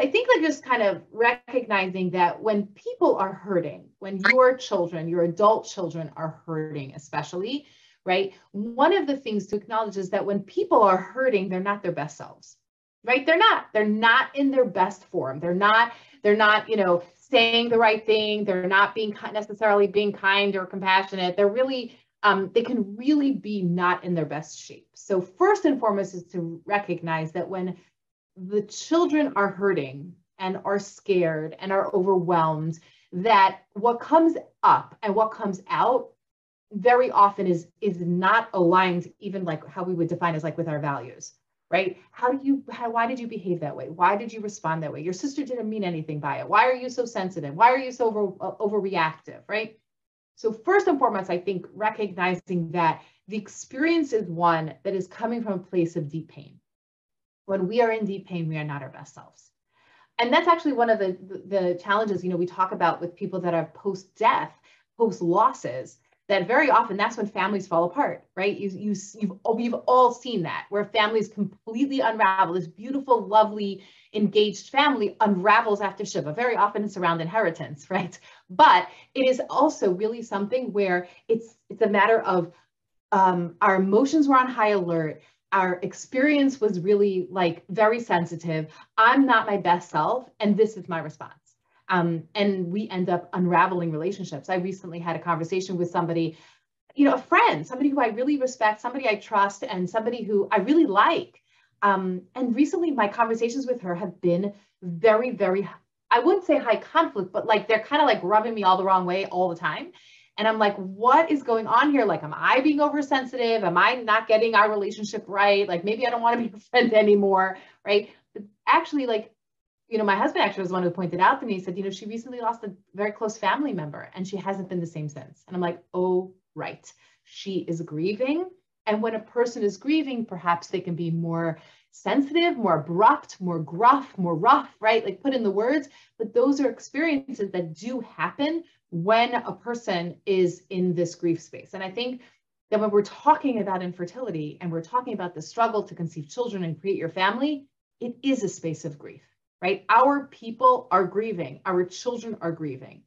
I think like just kind of recognizing that when people are hurting, when your children, your adult children are hurting, especially, right? One of the things to acknowledge is that when people are hurting, they're not their best selves, right? They're not in their best form. They're not, saying the right thing. They're not being necessarily being kind or compassionate. They're really, they can really be not in their best shape. So first and foremost is to recognize that when the children are hurting and are scared and are overwhelmed, that what comes up and what comes out very often is not aligned, even like how we would define as like with our values, right? Why did you behave that way? Why did you respond that way? Your sister didn't mean anything by it. Why are you so sensitive? Why are you so overreactive, right? So first and foremost, I think recognizing that the experience is one that is coming from a place of deep pain. When we are in deep pain, we are not our best selves. And that's actually one of the challenges, we talk about with people that are post-death, post-losses, that very often that's when families fall apart, right? We've all seen that, where families completely unravel. This beautiful, lovely, engaged family unravels after Shiva. Very often it's around inheritance, right? But it is also really something where it's a matter of our emotions were on high alert. Our experience was really like very sensitive. I'm not my best self, and this is my response. And we end up unraveling relationships. I recently had a conversation with somebody, a friend, somebody who I really respect, somebody I trust, and somebody who I really like. And recently my conversations with her have been very, very, I wouldn't say high conflict, but like they're kind of like rubbing me all the wrong way all the time. And I'm like, what is going on here? Like, am I being oversensitive? Am I not getting our relationship right? Like, maybe I don't want to be a friend anymore, right? But actually, like, my husband actually was the one who pointed out to me, he said, she recently lost a very close family member and she hasn't been the same since. And I'm like, oh, right. She is grieving. And when a person is grieving, perhaps they can be more sensitive, more abrupt, more gruff, more rough, right? Like put in the words, but those are experiences that do happen when a person is in this grief space. And I think that when we're talking about infertility and we're talking about the struggle to conceive children and create your family, it is a space of grief. Right? Our people are grieving. Our children are grieving.